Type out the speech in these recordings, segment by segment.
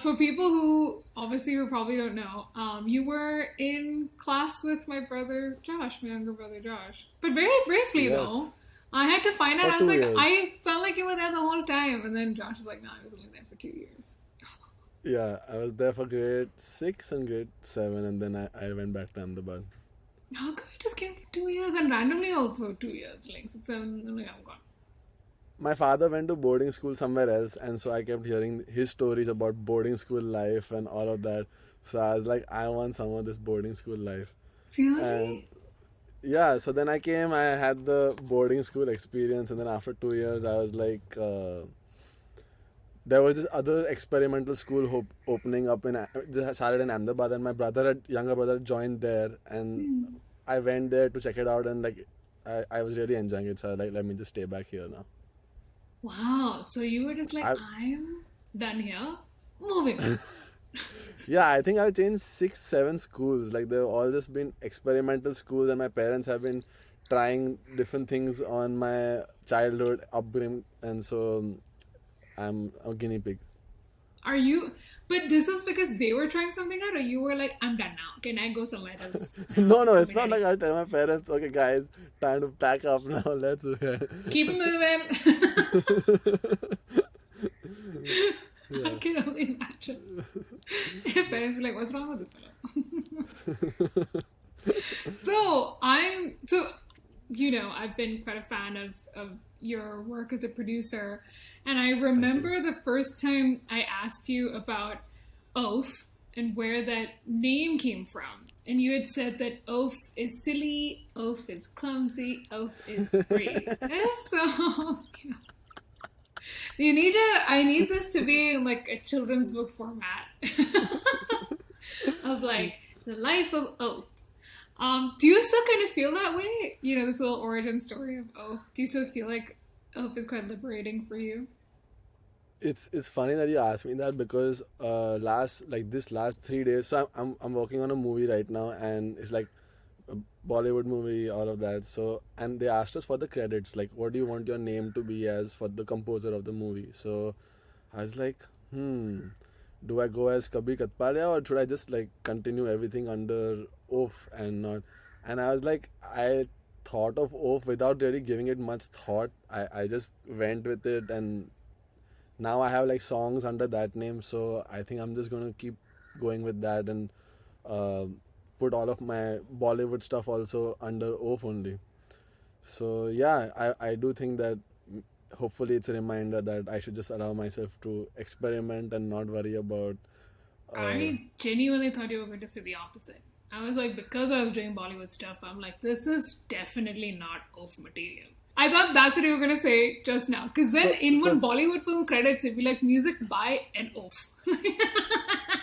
For people who obviously who probably don't know, you were in class with my brother Josh, my younger brother Josh, but very briefly Yes, though. I had to find out. for I was two like, years. I felt like you were there the whole time, and then Josh was like, "No, I was only there for 2 years." Yeah, I was there for grade 6 and grade 7, and then I went back to Ahmedabad. How come you just came for 2 years and randomly also 2 years, like 6, 7? Like, I'm gone. My father went to boarding school somewhere else, and so I kept hearing his stories about boarding school life and all of that. So I was like, I want some of this boarding school life. And Really? yeah, so then I came, I had the boarding school experience, and then after 2 years, I was like, there was this other experimental school opening up this started in Ahmedabad, and my younger brother, joined there, and Hmm. I went there to check it out, and like, I was really enjoying it. So I was like, let me just stay back here now. Wow. So you were just like, I I'm done here, moving on. Yeah, I think I've changed 6, 7 schools. Like they've all just been experimental schools, and my parents have been trying different things on my childhood upbringing, and so I'm a guinea pig. Are you? But this is because they were trying something out, or you were like, I'm done now. Can I go somewhere else now? No, no, I'm it's not like ready. I tell my parents, okay, guys, time to pack up now. Let's go. Let's keep it moving. I Yeah. can only imagine. Your parents were like, "What's wrong with this fellow?" So I've been quite a fan of your work as a producer, and I Thank you. remember the first time I asked you about OAFF and where that name came from. And you had said that OAFF is silly, OAFF is clumsy, OAFF is free. So I need this to be in like a children's book format of like the life of OAFF. Do you still kind of feel that way? This little origin story of OAFF. Do you still feel like OAFF is quite liberating for you? It's funny that you asked me that because this last 3 days, so I'm working on a movie right now, and it's like a Bollywood movie, all of that. So, and they asked us for the credits, like what do you want your name to be as for the composer of the movie. So I was like, do I go as Kabeer Kathpalia, or should I just like continue everything under OAFF and not? And I was like, I thought of OAFF without really giving it much thought. I just went with it, and now I have like songs under that name. So I think I'm just gonna keep going with that, and uh, put all of my Bollywood stuff also under OAFF only. So yeah, I do think that hopefully it's a reminder that I should just allow myself to experiment and not worry about. Uh, I genuinely thought you were going to say the opposite. I was like, because I was doing Bollywood stuff, I'm like, this is definitely not OAFF material. I thought that's what you were going to say just now. Because then so in one so Bollywood film credits, it'd be like music by an OAFF.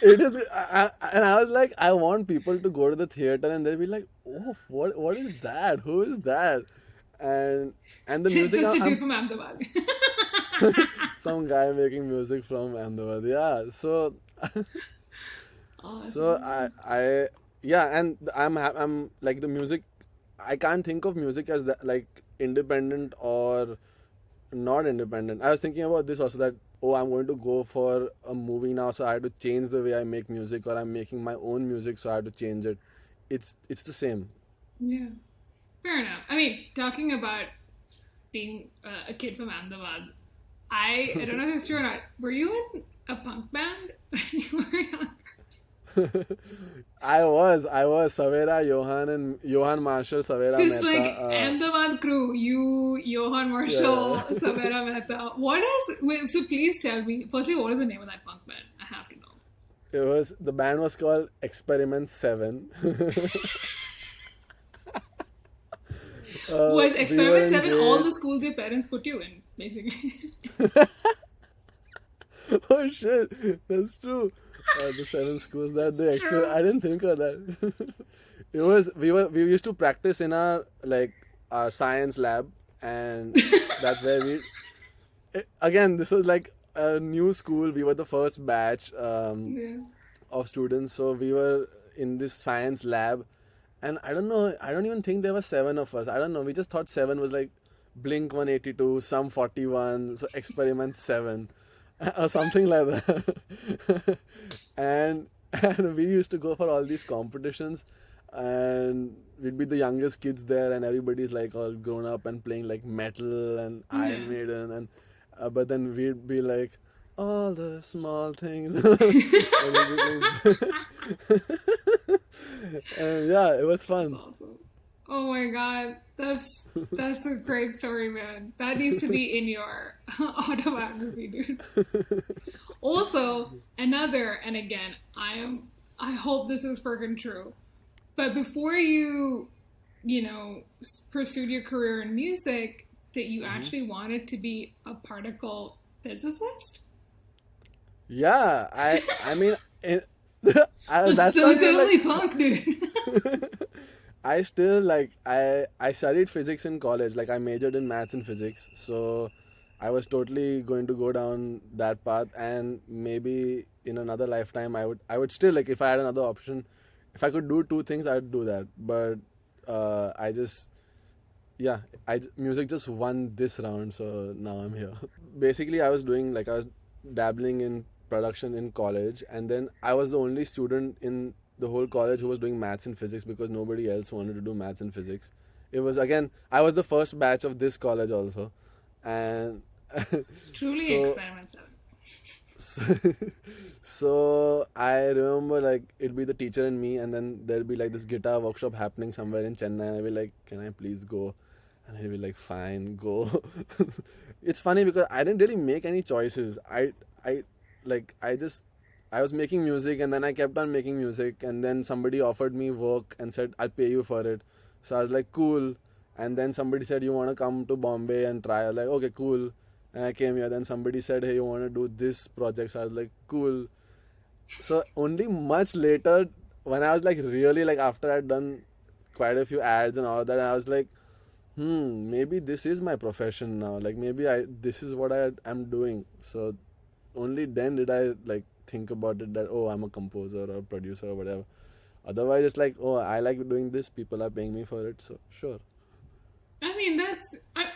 it is, and I was like, I want people to go to the theater and they'll be like, oh, what is that? Who is that? And the music, Just a dude I'm from Ahmedabad. some guy making music from Ahmedabad. Yeah, so so Awesome. yeah, and I'm like the music. I can't think of music as that like independent or not independent. I was thinking about this also, that oh, I'm going to go for a movie now, so I had to change the way I make music, or I'm making my own music, so I had to change it. It's the same. Yeah. Fair enough. I mean, talking about being a kid from Ahmedabad, I don't know if it's true or not. Were you in a punk band when you were young? I was Savera Johan and Johan Marshall Savera This Mehta. like Ahmedabad crew, you, Johan Yeah, Marshall, Savera Mehta. So please tell me, firstly, what is the name of that punk band? I have to know. the band was called Experiment 7. Was We were Experiment in 7 all grade. the schools your parents put you in, basically? Oh shit, that's true. The 7 schools that It's they true. I didn't think of that. We used to practice in our science lab, and that's where again, this was like a new school. We were the first batch Yeah. of students, so we were in this science lab, and I don't know. I don't even think there were 7 of us. I don't know. We just thought 7 was like Blink 182, some 41, so Experiment 7. or something like that. and and we used to go for all these competitions, and we'd be the youngest kids there, and everybody's like all grown up and playing like metal and Iron Yeah. Maiden, and but then we'd be like all the small things, and we'd be playing. And yeah, it was That's fun. awesome. Oh my god, that's a great story, man. That needs to be in your autobiography, dude. Also, another, and again, I hope this is freaking true. But before pursued your career in music, that you Hmm. actually wanted to be a particle physicist? Yeah, I mean, it, That's that's so not even totally like. punk, dude. I still like I studied physics in college. Like I majored in maths and physics, so I was totally going to go down that path. And maybe in another lifetime, I would still like if I had another option, if I could do two things, I'd do that. But I just yeah, music just won this round, so now I'm here. Basically, I was dabbling in production in college, and then I was the only student in the whole college who was doing maths and physics because nobody else wanted to do maths and physics. It was again, I was the first batch of this college also, and It's truly so experimental. so, so I remember like it'd be the teacher and me, and then there'd be like this guitar workshop happening somewhere in Chennai, and I'd be like, "Can I please go?" And he'd be like, "Fine, go." It's funny because I didn't really make any choices. I like I was making music, and then I kept on making music, and then somebody offered me work and said, "I'll pay you for it." So I was like, "Cool." And then somebody said, "You want to come to Bombay and try?" I was like, "Okay, cool." And I came here. Then somebody said, "Hey, you want to do this project?" So I was like, "Cool." So only much later, when I was like really like after I'd done quite a few ads and all of that, I was like, maybe this is my profession now. Like maybe this is what I'm doing. So only then did I like think about it that oh, I'm a composer or producer or whatever. Otherwise, it's like oh, I like doing this. People are paying me for it, so sure. I mean,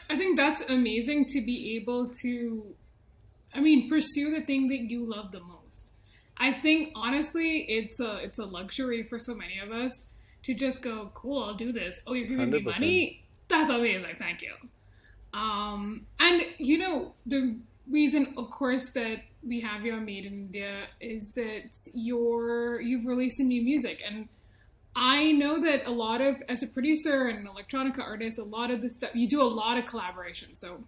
I think that's amazing to be able to, pursue the thing that you love the most. I think honestly, it's a luxury for so many of us to just go, cool, I'll do this. Oh, you're giving me 100%. money? That's amazing, thank you. And the reason, of course, that we have you on Made in India is that you've released some new music, and I know that a lot of, as a producer and an electronica artist, a lot of the stuff you do a lot of collaboration. So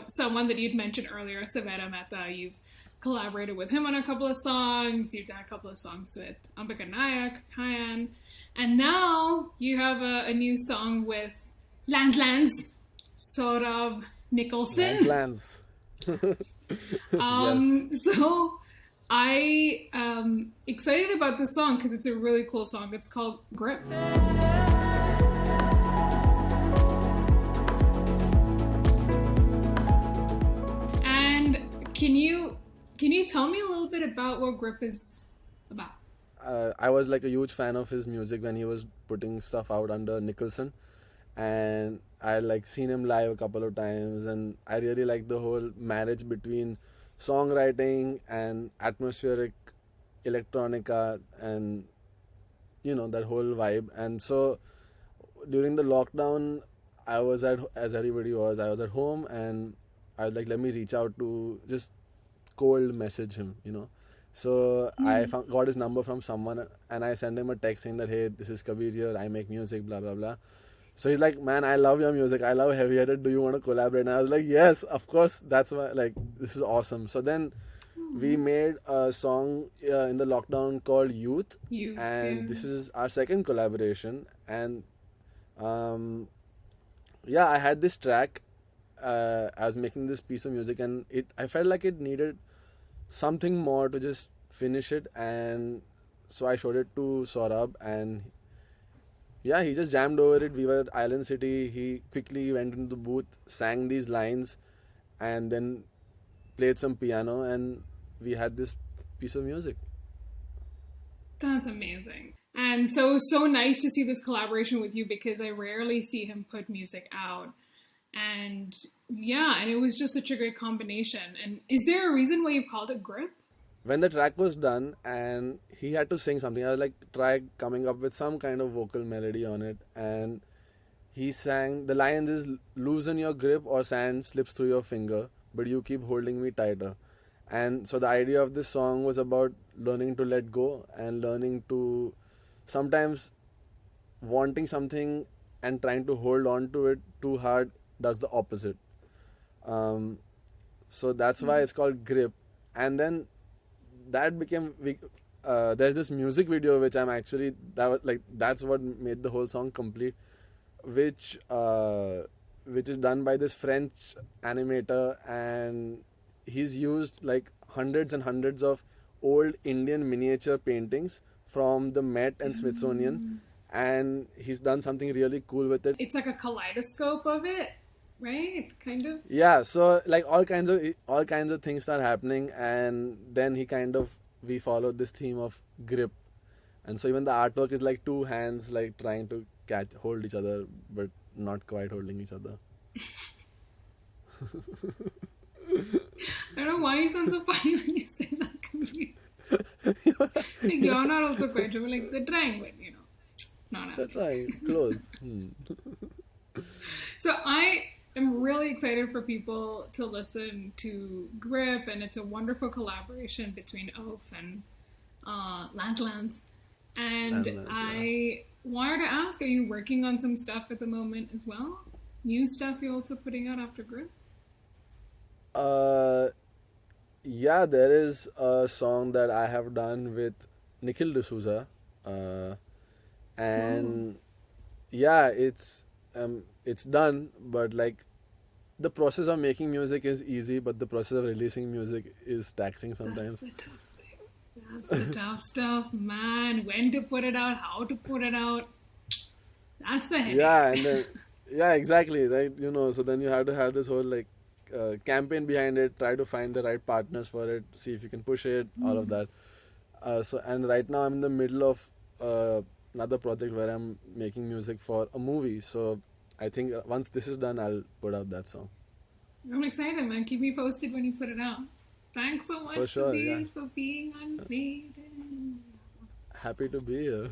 someone that you'd mentioned earlier, Savannah Mehta, you've collaborated with him on a couple of songs. You've done a couple of songs with Ambika Nayak, Kyan, and now you have a new song with Landslands, Sohrab Nicholson. Landslands. Yes. So I am excited about this song because it's a really cool song. It's called Grip. And can you tell me a little bit about what Grip is about? I was like a huge fan of his music when he was putting stuff out under Nicholson, and I like seen him live a couple of times, and I really like the whole marriage between songwriting and atmospheric electronica, and that whole vibe. And so during the lockdown, I was at as everybody was, I was at home, and I was like, let me reach out to just cold message him. So I Hmm. got his number from someone, and I sent him a text saying that hey, this is Kabeer here, I make music, blah blah blah. So he's like, man, I love your music, I love Heavy Headed, do you want to collaborate? And I was like, yes, of course, that's why, like, this is awesome. So then we Aw. made a song in the lockdown called Youth, Youth, yeah. and this is our second collaboration. And um, yeah, I had this track. I was making this piece of music, and I felt like it needed something more to just finish it, and so I showed it to Saurabh, and yeah, he just jammed over it. We were at Island City. He quickly went into the booth, sang these lines, and then played some piano, and we had this piece of music. That's amazing. And so nice to see this collaboration with you because I rarely see him put music out. And yeah, and it was just such a great combination. And is there a reason why you called it Grip? When the track was done and he had to sing something, I was like, try coming up with some kind of vocal melody on it. And he sang, the lines is, loosen your grip or sand slips through your finger, but you keep holding me tighter. And so the idea of this song was about learning to let go and learning to sometimes wanting something and trying to hold on to it too hard does the opposite. Um, so that's why it's called Grip. And then that became there's this music video which I'm actually, that was like, that's what made the whole song complete, which which is done by this French animator, and he's used like hundreds and hundreds of old Indian miniature paintings from the Met and Smithsonian, and he's done something really cool with it. It's like a kaleidoscope of it, right? Kind of. Yeah, so like all kinds of things start happening, and then he kind of, we followed this theme of grip, and so even the artwork is like two hands like trying to hold each other but not quite holding each other. I don't know why you sound so funny when you say that, Kabeer. Like you're not also quite sure, like the triangle, you know. It's not That's right, close. So I am really excited for people to listen to Grip, and it's a wonderful collaboration between OAFF and Landslands. And Landslands, I wanted to ask, are you working on some stuff at the moment as well? New stuff you're also putting out after Grip? Yeah, there is a song that I have done with Nikhil D'Souza, and yeah, it's done, but like the process of making music is easy, but the process of releasing music is taxing sometimes. That's the tough thing. That's the tough stuff, man. When to put it out, how to put it out. That's the headache. Yeah, and then yeah, exactly, right. So then you have to have this whole like campaign behind it, try to find the right partners for it, see if you can push it, all of that. So and right now I'm in the middle of another project where I'm making music for a movie. So I think once this is done, I'll put out that song. I'm excited, man. Keep me posted when you put it out. Thanks so much For sure, Kabeer, yeah. for being on Maed. Happy to be here.